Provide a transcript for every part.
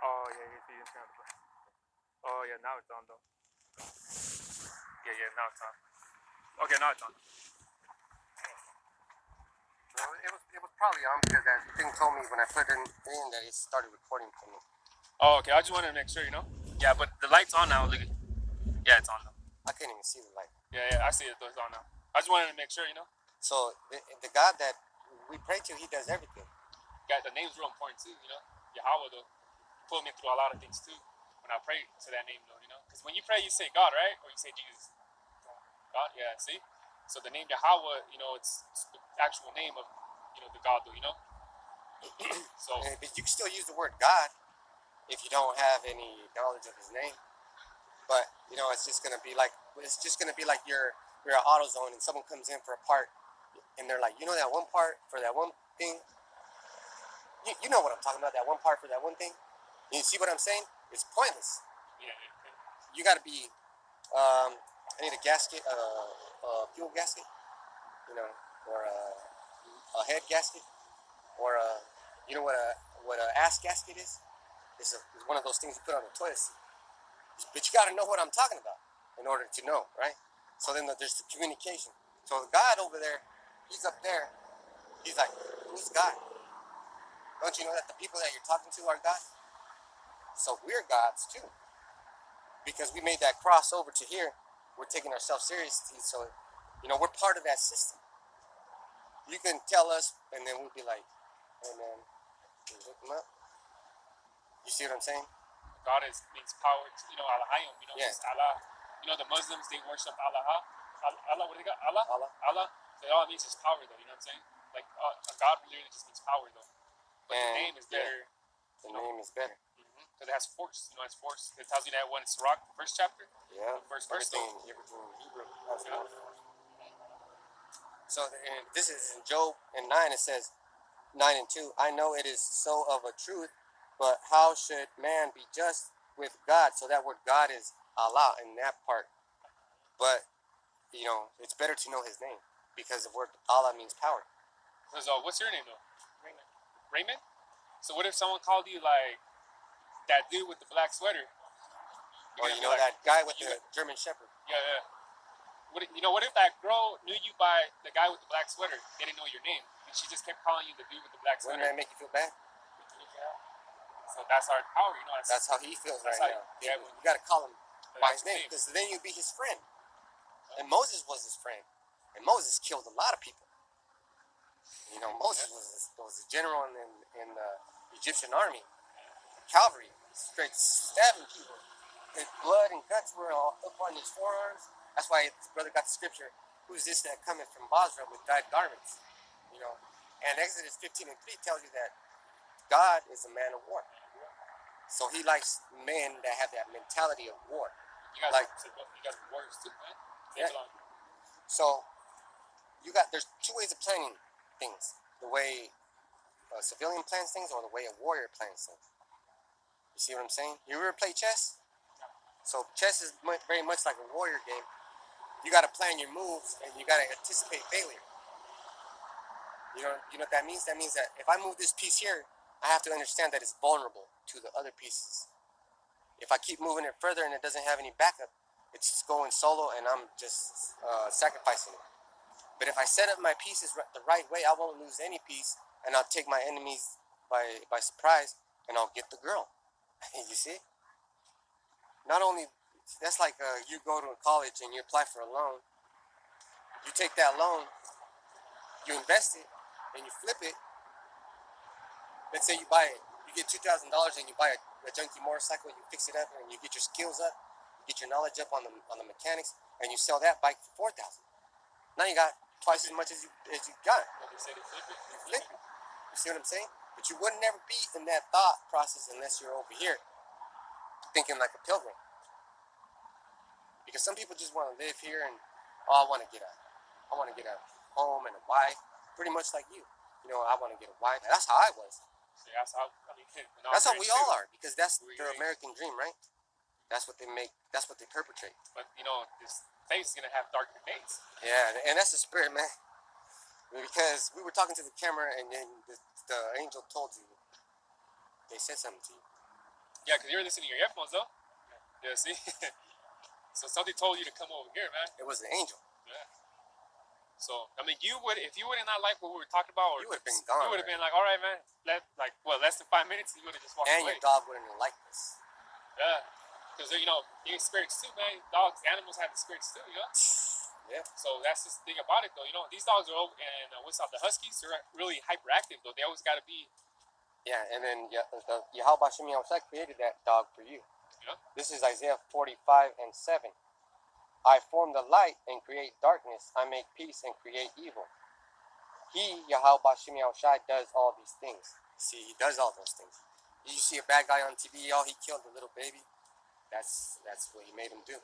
Oh yeah, you see, turn the. Oh yeah, now it's on though. Yeah, now it's on. Okay, now it's on. No, it was probably on because that thing told me when I put it in that it started recording for me. Oh, okay. I just wanted to make sure, you know. Yeah, but the light's on now. Look. Yeah, it's on now. I can't even see the light. Yeah, I see it. It's on now. I just wanted to make sure, you know. So the God that we pray to, He does everything. Yeah, the name's real important too, you know. Yahweh though, pulled me through a lot of things too. When I pray to that name though, you know, because when you pray, you say God, right, or you say Jesus. God, yeah. See, so the name Yahweh, you know, it's the actual name of, you know, the God though, you know. So But you can still use the word God if you don't have any knowledge of His name. But you know, it's just gonna be like you're at AutoZone and someone comes in for a part, and they're like, you know, that one part for that one thing. You know what I'm talking about? That one part for that one thing. You see what I'm saying? It's pointless. yeah. You got to be. I need a gasket, a fuel gasket, you know, or a head gasket, or you know what a ass gasket is? It's one of those things you put on the toilet seat. But you got to know what I'm talking about in order to know, right? So then there's the communication. So the God over there, He's up there. He's like, who's God? Don't you know that the people that you're talking to are God? So we're gods too, because we made that crossover to here. We're taking ourselves seriously, so you know we're part of that system. You can tell us, and then we'll be like, "Hey man, can you hook them up?" You see what I'm saying? God means power. You know, Allahayim. You know, Yeah. it's Allah. You know, the Muslims they worship Allah. Allah, what do they got? Allah. Allah. Allah. So all it means is power, though. You know what I'm saying? Like God literally just means power, though. But the name is better. The name is better. Because it has force. You know, it's force. It tells you that when it's Sirach, the first chapter. Yeah. First verse. Everything Hebrew has force. So this is in Job 9. It says 9:2. I know it is so of a truth, but how should man be just with God? So that word God is Allah in that part. But you know, it's better to know His name because the word Allah means power. So what's your name though? Raymond. Raymond. So what if someone called you like that dude with the black sweater? Or you know like, that guy with the German Shepherd. Yeah. What if that girl knew you by the guy with the black sweater? They didn't know your name, and she just kept calling you the dude with the black sweater. Wouldn't that make you feel bad? So that's our power, you know. That's how he feels right now. Yeah, you got to call him by his name, because then you'd be his friend. And Moses was his friend, and Moses killed a lot of people. You know, Moses was a general in the Egyptian army, cavalry, straight stabbing people. His blood and guts were all up on his forearms. That's why his brother got the scripture, "Who's this that cometh from Basra with dyed garments?" You know, and Exodus 15:3 tells you that God is a man of war. So He likes men that have that mentality of war. You guys are warriors too, man. Yeah. So there's two ways of planning things: the way a civilian plans things, or the way a warrior plans things. You see what I'm saying? You ever play chess? So chess is very much like a warrior game. You got to plan your moves, and you got to anticipate failure. You know what that means? That means that if I move this piece here, I have to understand that it's vulnerable to the other pieces. If I keep moving it further and it doesn't have any backup, it's just going solo, and I'm just sacrificing it. But if I set up my pieces the right way, I won't lose any piece, and I'll take my enemies by surprise, and I'll get the girl. You see? Not only, that's like you go to a college and you apply for a loan. You take that loan, you invest it, and you flip it. Let's say you buy it. You get $2,000 and you buy a junky motorcycle. You fix it up and you get your skills up, you get your knowledge up on the mechanics, and you sell that bike for $4,000. Now you got twice as much as you got. You flip You it. see what I'm saying? But you would never be in that thought process unless you're over here thinking like a pilgrim. Because some people just want to live here and, I want to get a home and a wife, pretty much like you. You know, I want to get a wife. That's how I was. Yeah, that's how we all are, because that's their American dream, right? That's what they make. That's what they perpetrate. But you know, this face is gonna have darker days. Yeah, and that's the spirit, man. Because we were talking to the camera, and then the angel told you. They said something to you. Yeah, because you're listening to your earphones, though. Yeah, see? So something told you to come over here, man. It was an angel. Yeah. So, I mean, you would, if you would have not liked what we were talking about, or You would have been gone. you would have been like, all right, man, less than 5 minutes, you would have just walked And away. your dog wouldn't have liked this. Yeah. Because, you know, you spirits too, man. Dogs, animals have the spirits too, you know? Yeah. So that's the thing about it, though. You know, these dogs are, and what's up, the Huskies, they're really hyperactive, though. They always got to be, Yeah, and then Yahweh Shem Yahushua created that dog for you. you know? This is Isaiah 45:7. I form the light and create darkness. I make peace and create evil. He, Yahweh Shem Yahushua, does all these things. See, he does all those things. You see a bad guy on TV, oh, he killed a little baby. That's what he made him do.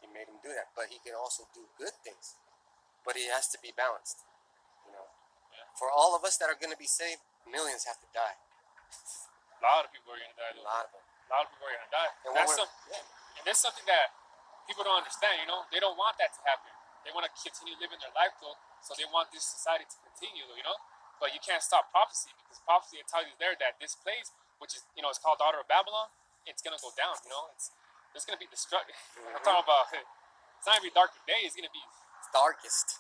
He made him do that. But he can also do good things. But he has to be balanced. You know. Yeah. For all of us that are going to be saved, millions have to die. A lot of people are going to die, A though. lot of them. A lot of people are going to die. And And that's something that people don't understand, you know? They don't want that to happen. They want to continue living their life, though, so they want this society to continue, though, you know? But you can't stop prophecy, because prophecy, it tells you there that this place, which is, you know, it's called Daughter of Babylon, it's going to go down, you know? There's going to be destruction. Mm-hmm. I'm talking about, it's not going to be darker day, it's going to be darkest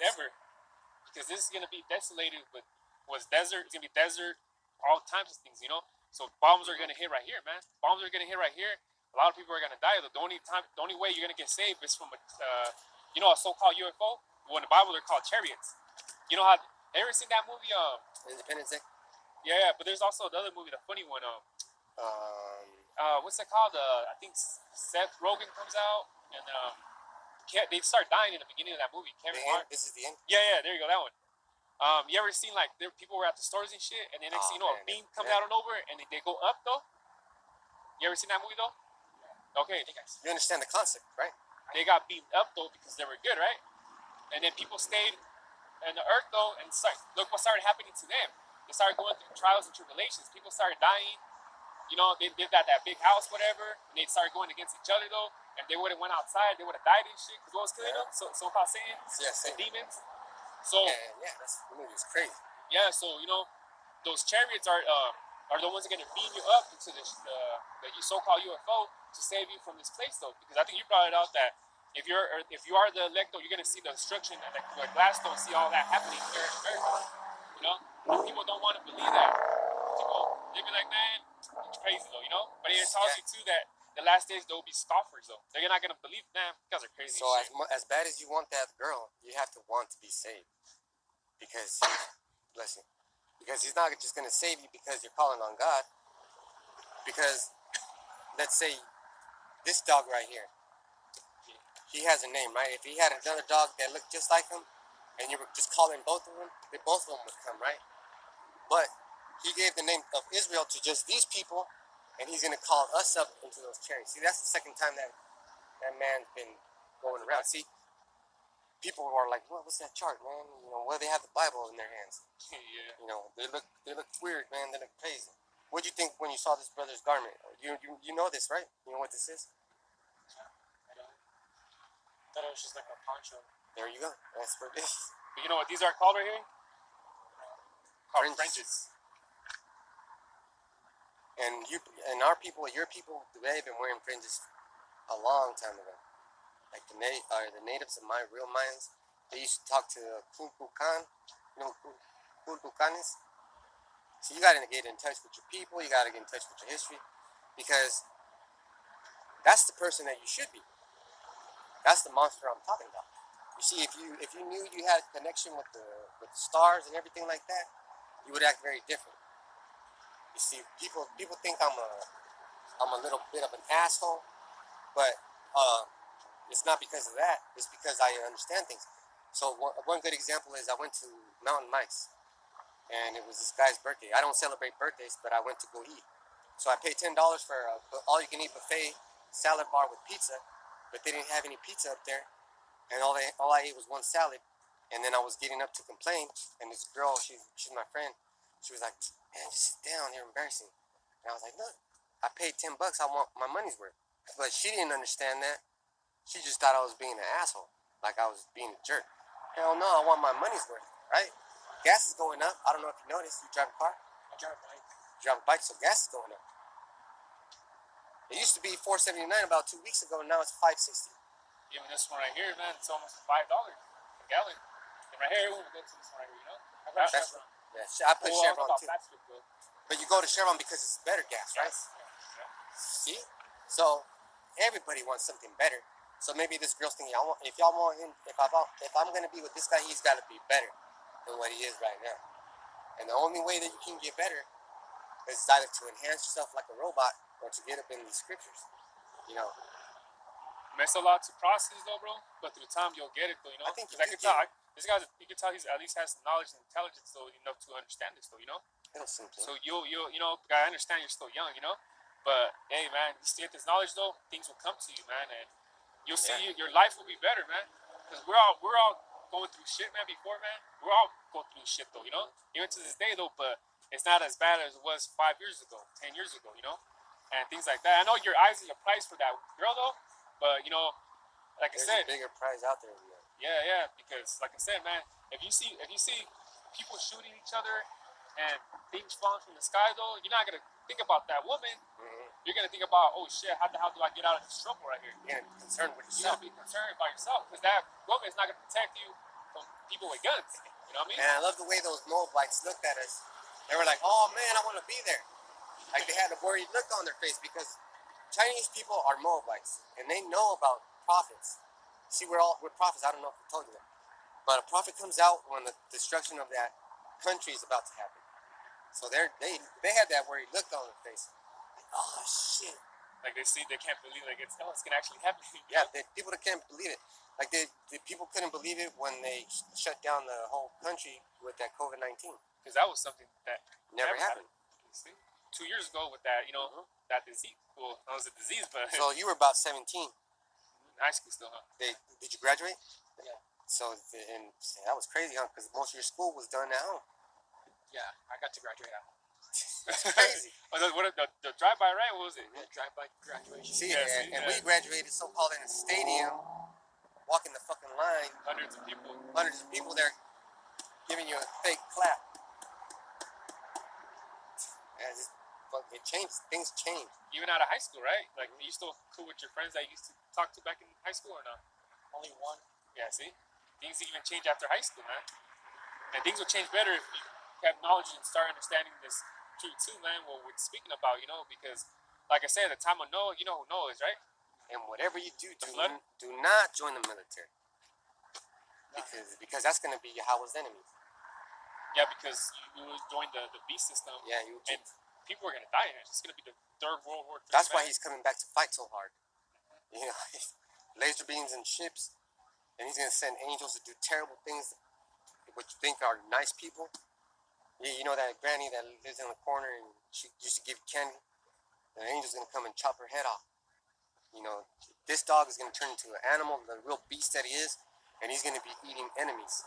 ever. Because this is going to be desolated with desert, it's going to be desert, all types of things, you know? So bombs are going to hit right here, man. Bombs are going to hit right here. A lot of people are going to die. The only way you're going to get saved is from a so-called UFO. Well, in the Bible, they're called chariots. You know how, ever seen that movie? Independence Day? Yeah, but there's also the other movie, the funny one. What's that called? I think Seth Rogen comes out, and they start dying in the beginning of that movie. Kevin Hart. This is the end? Yeah, there you go, that one. You ever seen, like, people were at the stores and shit, and the next thing you know, a beam comes out and over, and they go up, though? You ever seen that movie, though? Okay. You understand the concept, right? They got beamed up, though, because they were good, right? And then people stayed in the earth, though, and look what started happening to them. They started going through trials and tribulations. People started dying. You know, they lived at that big house, whatever, and they started going against each other, though, and they would have went outside, they would have died and shit, because what was killing them? So called Satan? Yeah, the demons. So, the movie was crazy. Yeah, so, you know, those chariots are the ones that are going to beam you up into the so-called UFO to save you from this place, though, because I think you brought it out that if you are the elect, though, you're going to see the destruction, and the glass don't see all that happening here in America, you know? But people don't want to believe that. People, they be like, man, it's crazy, though, you know? But it tells you, too, that the last days, there will be scoffers, though. They're not going to believe, man, you guys are crazy. So as bad as you want that girl, you have to want to be saved. Because, bless you. Because he's not just going to save you because you're calling on God. Because, let's say, this dog right here, he has a name, right? If he had another dog that looked just like him, and you were just calling both of them, both of them would come, right? But he gave the name of Israel to just these people, and he's going to call us up into those chariots. See, that's the second time that man's been going around. See, people are like, well, what's that chart, man? You know, well, they have the Bible in their hands. Yeah. You know, they look weird, man. They look crazy. What did you think when you saw this brother's garment? You know this, right? You know what this is? I don't. I thought it was just like a poncho. There you go. That's what it is. But you know what these are called right here? Called fringes. And our people, your people, they've been wearing fringes a long time ago. Like the natives of my real Mayans, they used to talk to Kulkulkan. You know who Kulkulkan is? So you got to get in touch with your people. You got to get in touch with your history, because that's the person that you should be. That's the monster I'm talking about. You see, if you knew you had a connection with the stars and everything like that, you would act very different. You see, people think I'm a little bit of an asshole, but it's not because of that. It's because I understand things. So one good example is I went to Mountain Mike's, and it was this guy's birthday. I don't celebrate birthdays, but I went to go eat. So I paid $10 for an all-you-can-eat buffet salad bar with pizza, but they didn't have any pizza up there, and all I ate was one salad. And then I was getting up to complain, and this girl, she's my friend, she was like, man, just sit down, you're embarrassing. And I was like, look, I paid $10, I want my money's worth. But she didn't understand that. She just thought I was being an asshole, like I was being a jerk. Hell no, I want my money's worth, right? Gas is going up. I don't know if you noticed. You drive a car? I drive a bike. You drive a bike, so gas is going up. It used to be $4.79 about 2 weeks ago, and now it's $5.60. Even this one right here, man, it's almost $5 a gallon. And right here, we'll go to this one right here, you know? I got That's- Chevron. Yeah, I put Well, Chevron about too. fast food, bro. But you go to Chevron because it's better gas, right? Yes. Yeah. See? So everybody wants something better. So maybe this girl's thinking, if y'all want him, if I'm gonna be with this guy, he's got to be better than what he is right now. And the only way that you can get better is either to enhance yourself like a robot or to get up in these scriptures. You know, It's a lot to process though, bro. But through time, you'll get it though, you know. I think 'Cause you I can do tell. get This guy, you can tell he's at least has knowledge and intelligence though enough to understand this though, you know. it'll sink in. So you know, I understand you're still young, you know. But hey, man, you still get this knowledge though, things will come to you, man, and you'll see your life will be better, man. Because we're all going through shit, man. Before, man, we're all going through shit though, you know. Even to this day though, but it's not as bad as it was 5 years ago, 10 years ago, you know, and things like that. I know your eyes is a price for that girl though, but you know, like There's I said, a bigger prize out there. You know. yeah, because like I said, man, if you see people shooting each other and things falling from the sky, though, you're not gonna think about that woman. Mm-hmm. You're gonna think about, oh shit, how the hell do I get out of this trouble right here? You're gonna be concerned with You gotta yourself. be concerned about yourself because that woman is not gonna protect you from people with guns. You know what I mean? And I love the way those Moabites looked at us. They were like, "Oh man, I want to be there." Like they had a worried look on their face because Chinese people are Moabites and they know about prophets. See, we're prophets. I don't know if I told you that, but a prophet comes out when the destruction of that country is about to happen. So they had that worried look on their face. Like, oh shit. Like they can't believe like it's gonna actually happen. Yeah, people that can't believe it. Like the people couldn't believe it when they shut down the whole country with that COVID-19. Because that was something that Never happened. You see? 2 years ago with that, you know, that disease. Well, that was a disease, but So you were about 17. high school still, huh? Did you graduate? Yeah. So and that was crazy, huh? Because most of your school was done at home. Yeah, I got to graduate out. That's crazy. The drive-by, right? What was it? Yeah, drive-by graduation. See, Yeah, and we graduated so-called in a stadium, walking the fucking line, Hundreds of people. hundreds of people there giving you a fake clap. And it changed. Things changed. Even out of high school, right? Like, you still cool with your friends that you used to talk to back in high school or not? Only one. Yeah, see? Things even change after high school, man. And things will change better if you have knowledge and start understanding this truth too, man, what we're speaking about, you know, because, like I said, at the time of Noah, you know who Noah is, right? And whatever you do, flood? do not join the military. Because that's going to be Yahweh's enemies. Yeah, because you will join the beast system, Yeah, and people are going to die in it. It's going to be the third World War III. that's why man. he's coming back to fight so hard. You know, laser beams and ships, and he's going to send angels to do terrible things, which you think are nice people. You know that granny that lives in the corner and she used to give you candy? The angel's going to come and chop her head off. You know, this dog is going to turn into an animal, the real beast that he is, and he's going to be eating enemies.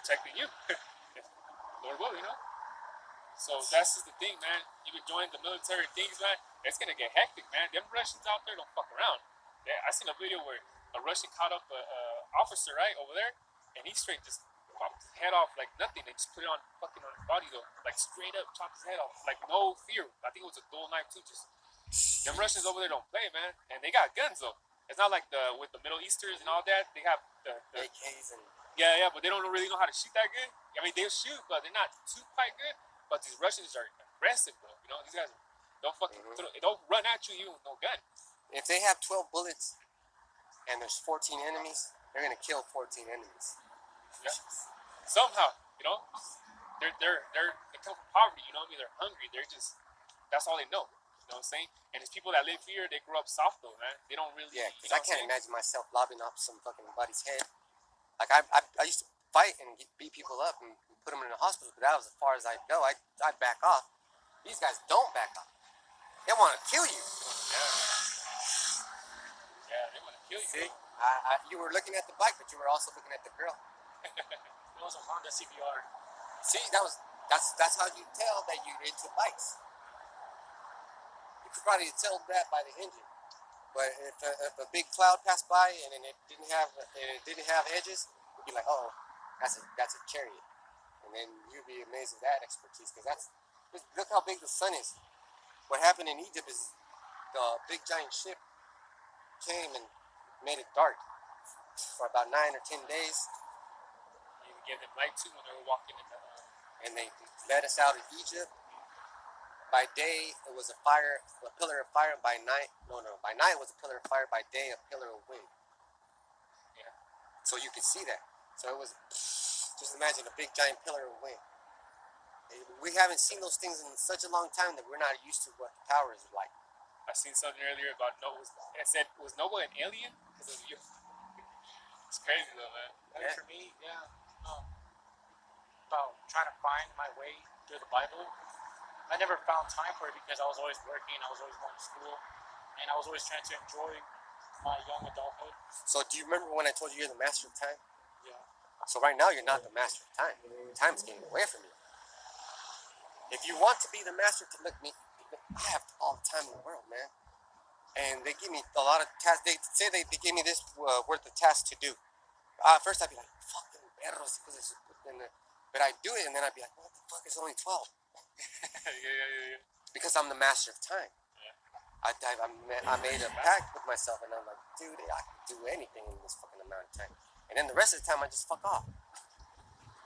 Protecting you. Lord will, you know? So that's just the thing, man. You can join the military things, man. It's going to get hectic, man. Them Russians out there don't fuck around. Yeah, I seen a video where a Russian caught up a officer, right, over there, and he straight just chopped his head off like nothing. They just put it on fucking on his body, though. Like, straight up chopped his head off. Like, no fear. I think it was a dual knife, too. Just, them Russians over there don't play, man. And they got guns, though. It's not like with the Middle Easters and all that. They have the AKs and... yeah, but they don't really know how to shoot that good. I mean, they'll shoot, but they're not too quite good. But these Russians are aggressive, bro. You know, these guys don't fucking don't run at you with no gun. If they have 12 bullets and there's 14 enemies, they're going to kill 14 enemies. Yeah. Somehow, you know, they come from poverty. You know what I mean? They're hungry. They're just that's all they know. You know what I'm saying? And it's people that live here. They grew up soft though, man. They don't really. Yeah, you because know I can't what I'm imagine myself lobbing off some fucking buddy's head. Like, I used to fight and beat people up and put them in the hospital, but that was as far as I'd go. I'd back off. These guys don't back off. They want to kill you. Yeah, they want to kill you. See? You were looking at the bike, but you were also looking at the girl. It was a Honda CBR. See, that's how you tell that you're into bikes. You could probably tell that by the engine. But if a big cloud passed by and then it didn't have edges, you'd be like, oh, that's a chariot. And then you'd be amazed at that expertise, because look how big the sun is. What happened in Egypt is the big giant ship came and made it dark for about 9 or 10 days, You gave them light too when they were walking in the. and they led us out of Egypt. By day, it was a pillar of fire. By night, by night it was a pillar of fire. By day, a pillar of wind. Yeah. So you could see that. So it was, just imagine a big giant pillar of wind. We haven't seen those things in such a long time that we're not used to what the power is like. I seen something earlier about Noah. It said, was Noah an alien? Because of you. It's crazy though, man. And for me, about trying to find my way through the Bible. I never found time for it because I was always working, I was always going to school, and I was always trying to enjoy my young adulthood. So do you remember when I told you you're the master of time? Yeah. So right now you're not the master of time. Time's getting away from you. If you want to be the master, look me, I have all the time in the world, man. And they give me a lot of tasks. They say they give me this worth of tasks to do. First I'd be like, fucking perros. But I do it and then I'd be like, what the fuck, it's only 12. Yeah. Because I'm the master of time. Yeah. I made a pact with myself and I'm like, dude, I can do anything in this fucking amount of time. And then the rest of the time I just fuck off.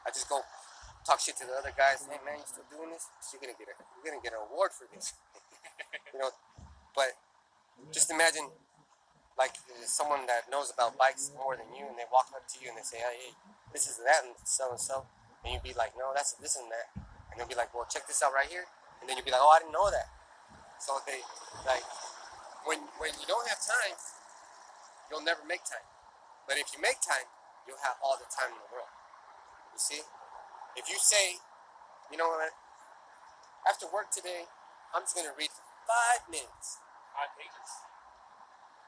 I just go talk shit to the other guys. Hey man, you still doing this? You're gonna get an award for this. But just imagine like someone that knows about bikes more than you, and they walk up to you and they say, hey, this is that and so, and you'd be like, no, that's this and that, and they'll be like, well, check this out right here, and then you'll be like, oh, I didn't know that. So they like when you don't have time, you'll never make time. But if you make time, you'll have all the time in the world. You see, if you say, you know what, after work today, I'm just gonna read for 5 minutes. 5 pages.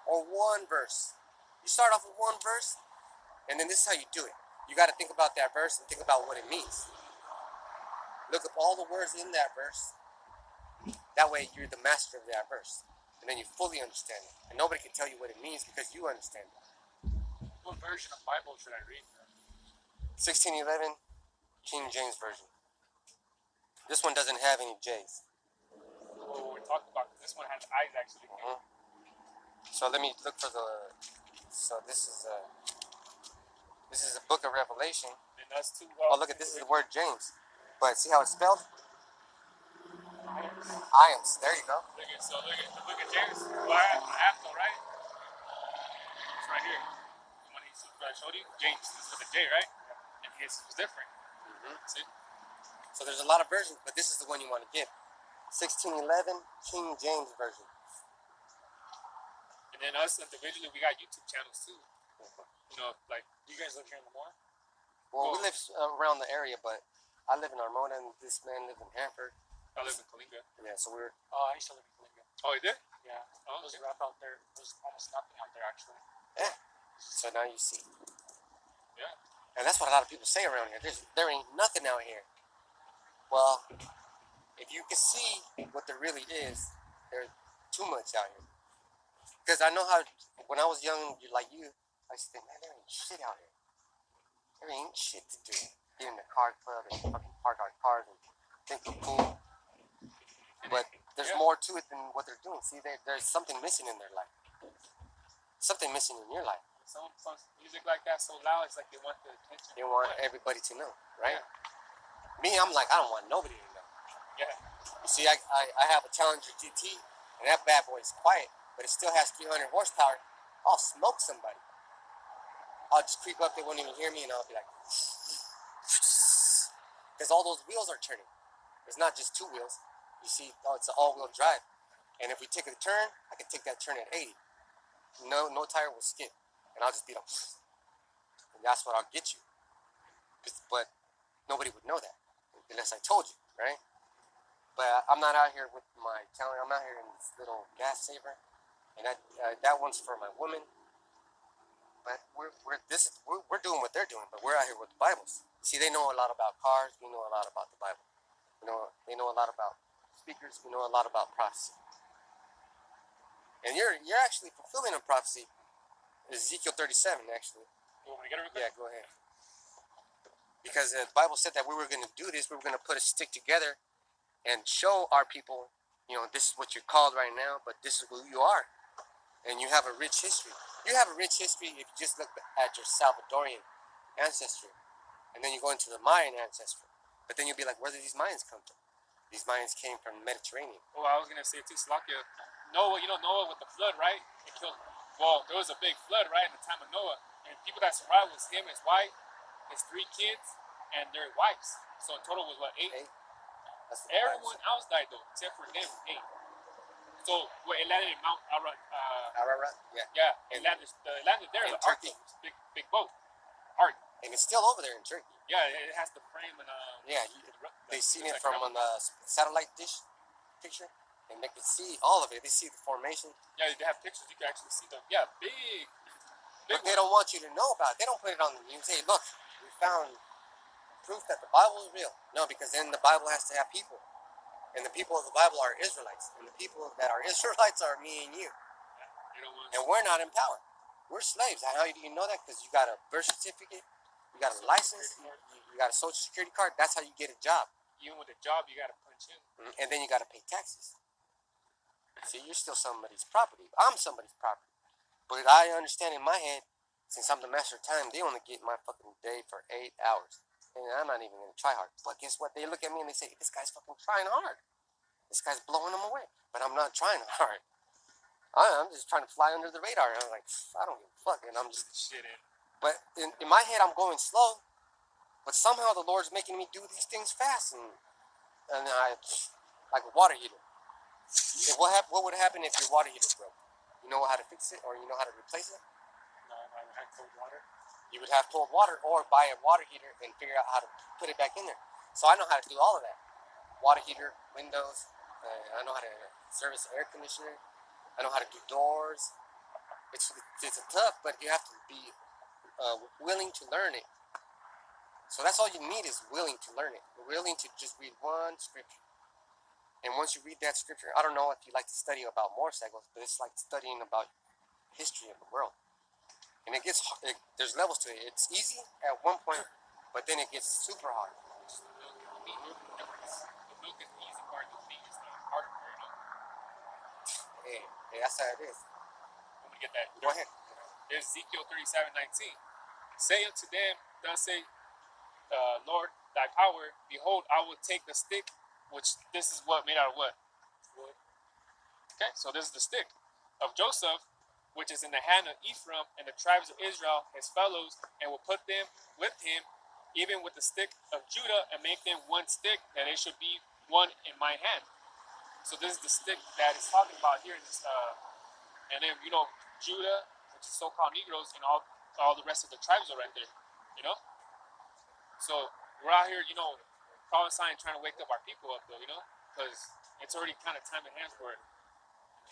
Or one verse. You start off with one verse, and then this is how you do it. You got to think about that verse and think about what it means. Look up all the words in that verse. That way you're the master of that verse. And then you fully understand it. And nobody can tell you what it means because you understand it. What version of Bible should I read? 1611, King James Version. This one doesn't have any J's. What we're talking about, this one has eyes actually. Mm-hmm. So let me look for the. So this is a book of Revelation. And us too. Oh, look at this is the word James, but see how it's spelled? Ions. Ions. There you go. Look at the book of James. Well, I have to, right? It's right here. The one I showed you, James. This is with a J, right? And his was different. Mm-hmm. See? So there's a lot of versions, but this is the one you want to get. 1611 King James Version. And then us individually, we got YouTube channels too. You know, like Do you guys live here in Lemoore? Well, we live around the area, but I live in Armona and this man lives in Hanford. I live in Kalinga. Yeah, so we're. Oh, I used to live in Kalinga. Oh, you did? Yeah. Oh, There's okay. a rap out there. There's almost nothing out there actually. Yeah. So now you see. Yeah. And that's what a lot of people say around here. There ain't nothing out here. Well, if you can see what there really is, there's too much out here. Because I know how, when I was young, like you, I used to think, man, there ain't shit out here. There ain't shit to do. Get in the car club and fucking park our cars and think we're cool. But there's more to it than what they're doing. See, there's something missing in their life. Something missing in your life. Some music like that so loud, it's like they want the attention. They want everybody to know, right? Me, I'm like, I don't want nobody to know. Yeah. You see, I have a Challenger GT, and that bad boy is quiet, but it still has 300 horsepower. I'll smoke somebody. I'll just creep up, they won't even hear me, and I'll be like, because all those wheels are turning. It's not just two wheels. You see, it's an all-wheel drive. And if we take a turn, I can take that turn at 80. No tire will skip. And I'll just be like, and that's what I'll get you. But nobody would know that unless I told you, right? But I'm not out here with my Challenger. I'm out here in this little gas saver, and that one's for my woman. But we're doing what they're doing, but we're out here with the Bibles. See, they know a lot about cars. We know a lot about the Bible. They know a lot about speakers. We know a lot about prophecy. And you're actually fulfilling a prophecy. Ezekiel 37, actually. You want me to get it real quick? Yeah, go ahead. Because the Bible said that we were going to do this. We were going to put a stick together and show our people this is what you're called right now, but this is who you are. And you have a rich history. You have a rich history if you just look at your Salvadorian ancestry. And then you go into the Mayan ancestry. But then you'll be like, where did these Mayans come from? These Mayans came from the Mediterranean. Well, I was going to say too, Slovakia, Noah, Noah with the flood, right? It killed, well, there was a big flood, right, in the time of Noah. And people that survived was him, his wife, his 3 kids, and their wives. So in total was what, 8? That's Everyone else died though, except for them, 8. So it landed in Mount Ararat. Ararat, yeah. Yeah, it landed there. In The Ark, Turkey. big boat, Ark. And it's still over there in Turkey. Yeah, it has the frame and yeah, they seen it like from on the satellite dish picture, and they can see all of it. They see the formation. Yeah, they have pictures. You can actually see them. Yeah, big. But they don't want you to know about it. They don't put it on the news. Hey, look, we found proof that the Bible is real. No, because then the Bible has to have people. And the people of the Bible are Israelites. And the people that are Israelites are me and you. Yeah, and we're not in power. We're slaves. How do you know that? Because you got a birth certificate, you got a license, you got a social security card. That's how you get a job. Even with a job, you got to punch in. And then you got to pay taxes. See, you're still somebody's property. I'm somebody's property. But I understand in my head, since I'm the master of time, they only get my fucking day for 8 hours. And I'm not even going to try hard. But guess what? They look at me and they say, this guy's fucking trying hard. This guy's blowing them away. But I'm not trying hard. I'm just trying to fly under the radar. And I'm like, I don't give a fuck. And I'm just shit in. But in my head, I'm going slow. But somehow the Lord's making me do these things fast. And I, like a water heater. What would happen if your water heater broke? You know how to fix it, or you know how to replace it? No, I had cold water. You would have cold water, or buy a water heater and figure out how to put it back in there. So I know how to do all of that. Water heater, windows. I know how to service air conditioner. I know how to do doors. It's tough, but you have to be willing to learn it. So that's all you need is willing to learn it. Willing to just read one scripture. And once you read that scripture, I don't know if you like to study about motorcycles, but it's like studying about history of the world. And there's levels to it. It's easy at one point, but then it gets super hard. The milk is the easy part. The meat is the harder part. Hey, that's how it is. Let me get that. Go ahead. There's Ezekiel 37:19. Say unto them, thus say, Lord, thy power, behold, I will take the stick, which this is what made out of what? Wood. Okay, so this is the stick of Joseph, which is in the hand of Ephraim and the tribes of Israel, his fellows, and will put them with him, even with the stick of Judah, and make them one stick, that it should be one in my hand. So this is the stick that is talking about here in this, and then Judah, which is so-called Negroes, and all the rest of the tribes are right there, So we're out here, prophesying, trying to wake up our people up, though, because it's already kind of time in hands where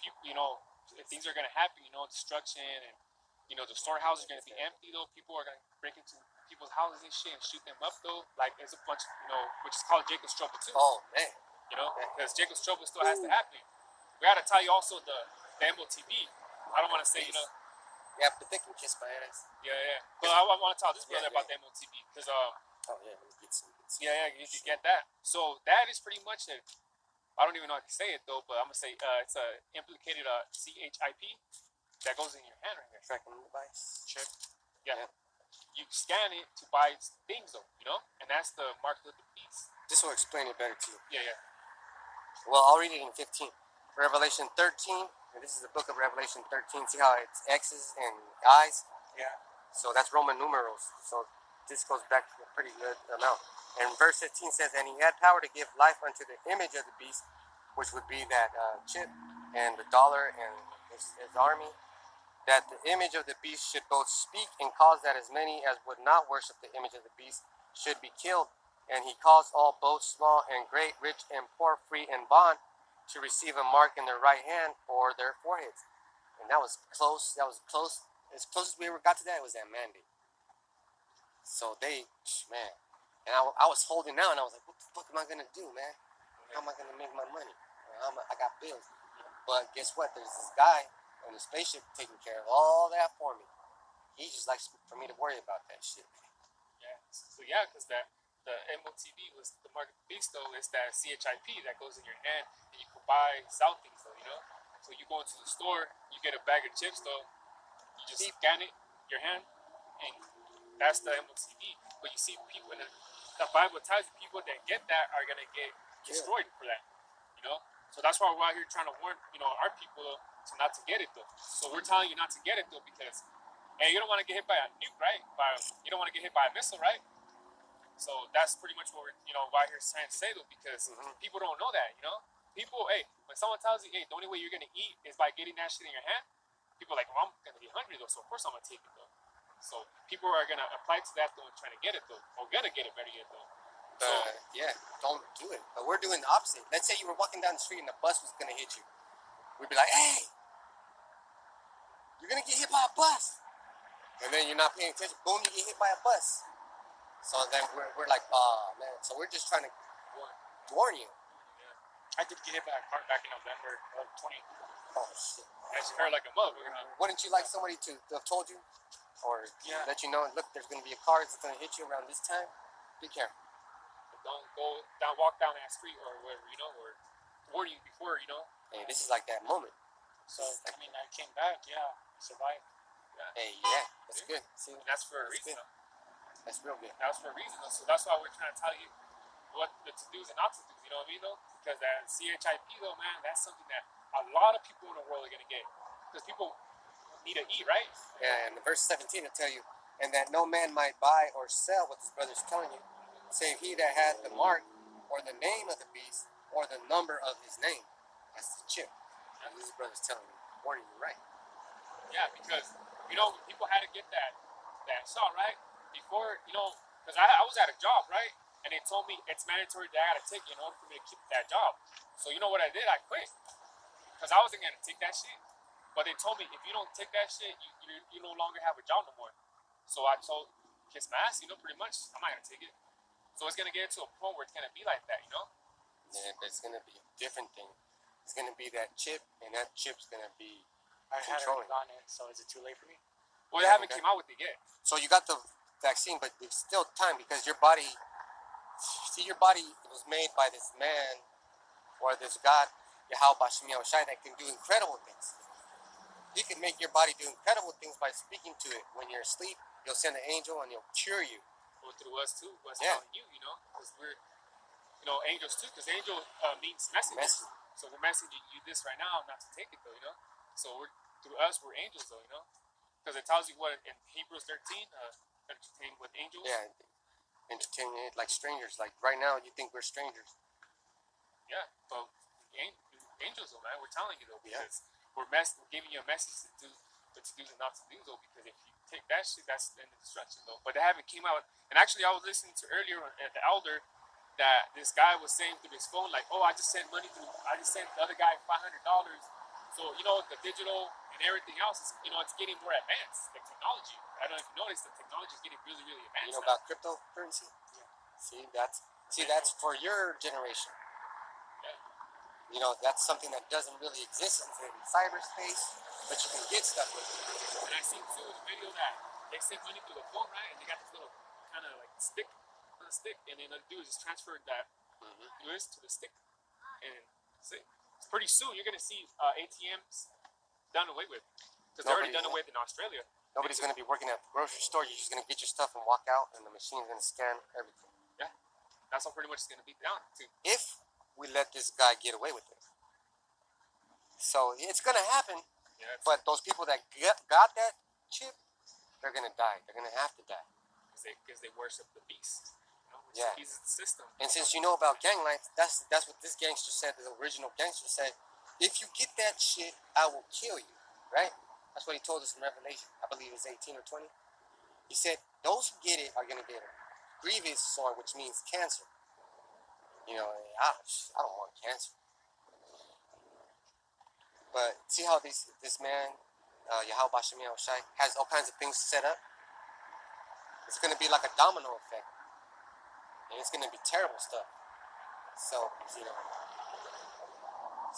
people, if things are going to happen, destruction, and the storehouses are going to be empty, though. People are going to break into people's houses and shit and shoot them up, though. Like, there's a bunch, which is called Jacob's Trouble too. Oh man. Because Jacob's Trouble still has to happen. We got to tell you also the MOTV. I don't want to say, Yeah, but they can kiss my ass. Yeah. But I want to tell this brother about the MOTV because oh yeah, let me get some. Yeah, you can get that. So that is pretty much it. I don't even know how to say it though, but I'm gonna say it's a implicated CHIP that goes in your hand right here. Tracking device. Chip. Yeah. You scan it to buy things though, and that's the mark of the beast. This will explain it better to you. Yeah. Well, I'll read it in 15. Revelation 13. And this is the book of Revelation 13. See how it's X's and I's? Yeah. So that's Roman numerals. So this goes back to a pretty good amount. And verse 15 says, and he had power to give life unto the image of the beast, which would be that chip and the dollar and his army, that the image of the beast should both speak and cause that as many as would not worship the image of the beast should be killed. And he caused all, both small and great, rich and poor, free and bond, to receive a mark in their right hand or their foreheads. And that was close. As close as we ever got to that, was that mandate. So man. And I was holding out, and I was like, what the fuck am I going to do, man? How am I going to make my money? I got bills. But guess what? There's this guy on the spaceship taking care of all that for me. He just likes for me to worry about that shit. Yeah. So yeah, because that the MOTB was the mark of the beast, though, is that CHIP that goes in your hand, and you can buy, sell things, though, you know? So you go into the store, you get a bag of chips, though, you just scan it, your hand, and that's the MOTB. But you see people, and the Bible tells you people that get that are going to get destroyed for that, you know? So that's why we're out here trying to warn, you know, our people, though, to not to get it, though. So we're telling you not to get it, though, because, hey, you don't want to get hit by a nuke, right? You don't want to get hit by a missile, right? So that's pretty much what we're, you know, why here trying to say, though, because people don't know that, you know? People, hey, when someone tells you, hey, the only way you're going to eat is by getting that shit in your hand, people are like, well, I'm going to be hungry, though, so of course I'm going to take it, though. So people are going to apply to that, though, and trying to get it, though, or going to get it better yet, though. So, yeah, don't do it. But we're doing the opposite. Let's say you were walking down the street and a bus was going to hit you. We'd be like, hey, you're going to get hit by a bus. And then you're not paying attention. Boom, you get hit by a bus. So then we're like, oh, man. So we're just trying to warn you. I did get hit by a car back in November of 20. Oh, shit. I just heard like a motherfucker. Wouldn't you like somebody to have told you? Or let you know, look, there's going to be a car that's going to hit you around this time? Be careful. Don't go down, walk down that street or whatever, you know, or warn you before, you know. Hey, this is like that moment. So, I mean, I came back, survived. Yeah. Hey, yeah, that's good. See, and that's for a reason. That's real good. That's for a reason. So that's why we're trying to tell you what the to-dos and not to-dos, you know what I mean, though? Because that CHIP, though, man, that's something that a lot of people in the world are going to get. Because people need to eat, right? Yeah, and the verse 17 will tell you, and that no man might buy or sell what his brother's telling you, save he that had the mark, or the name of the beast, or the number of his name. That's the chip. And his brother's telling you, warning you, right? Yeah, because, you know, people had to get that shot, right? Before, you know, because I was at a job, right? And they told me it's mandatory that I got to take it in order for me to keep that job. So you know what I did? I quit. Because I wasn't going to take that shit. But they told me, if you don't take that shit, you no longer have a job no more. So I told, kiss my ass, you know, pretty much, I'm not going to take it. So it's going to get to a point where it's going to be like that, you know? Yeah, but it's going to be a different thing. It's going to be that chip, and that chip's going to be I controlling. haven't gotten it, so is it too late for me? Well, they haven't came out with it yet. So you got the vaccine, but there's still time because your body, your body was made by this man or this God, Yahweh Bashim Yahushai, that can do incredible things. He can make your body do incredible things by speaking to it. When you're asleep, you'll send an angel and he'll cure you. Or through us too, us telling you, you know, because we're, you know, angels too, because angel means messenger. So we're messaging you this right now, not to take it though, you know. So we're through us, we're angels though, you know, because it tells you what in Hebrews 13, entertain with angels. Yeah, entertain it like strangers. Like right now, you think we're strangers. Yeah, but angels though, man, we're telling you though, because we're giving you a message to do what to do and not to do though, because if you take that shit, that's the end of destruction though. But they haven't came out. And actually, I was listening to earlier at the elder that this guy was saying through his phone, like, oh, I just sent money through. I just sent the other guy $500. So you know, the digital and everything else is, you know, it's getting more advanced. The technology. I don't know if you noticed, the technology is getting really, really advanced. You know about cryptocurrency? Yeah. See, that's for your generation. Yeah. You know, that's something that doesn't really exist in cyberspace, but you can get stuff with it. And I seen too the video that they send money through the phone, right? And they got this little kind of like stick on the stick, and then all you do is just transfer that US to the stick, and see, it's pretty soon you're gonna see ATMs done away with, because they're already done away with in Australia. Nobody's going to be working at the grocery store. You're just going to get your stuff and walk out, and the machine's going to scan everything. Yeah, that's how pretty much it's going to be down to. If we let this guy get away with it. So it's going to happen, but those people that got that chip, they're going to die. They're going to have to die. Because they worship the beast. You know, which is the system. And since you know about gang life, that's what this gangster said, the original gangster said, if you get that shit, I will kill you, right? That's what he told us in Revelation. I believe it was 18 or 20. He said, those who get it are going to get a grievous sore, which means cancer. You know, I don't want cancer. But see how this man, Yahweh Bashim Yahushai, has all kinds of things set up? It's going to be like a domino effect. And it's going to be terrible stuff. So, you know,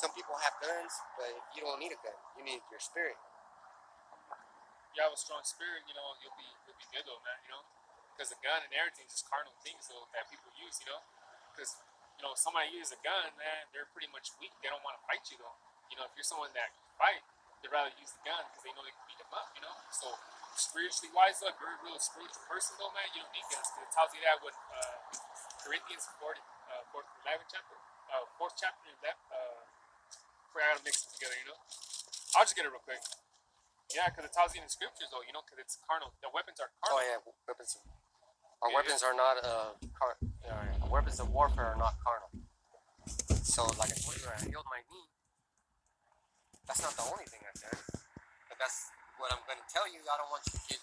some people have guns, but you don't need a gun. You need your spirit. You have a strong spirit, you know, you'll be good though, man, you know. Because a gun and everything is just carnal things though that people use, you know. Because somebody uses a gun, man, they're pretty much weak. They don't want to fight you though. If you're someone that can fight, they'd rather use the gun because they know they can beat them up, So spiritually wise, though, if you're a real spiritual person though, man, you don't need guns. Because it tells you that with Corinthians 4th chapter, 4th chapter, and that. I gotta mix it together, I'll just get it real quick. Yeah, because it tells you in the scriptures though, because it's carnal. The weapons are carnal. Oh yeah, weapons. Our weapons are not weapons of warfare are not carnal. So like I told you, I healed my knee. That's not the only thing I said, but that's what I'm going to tell you. I don't want you to get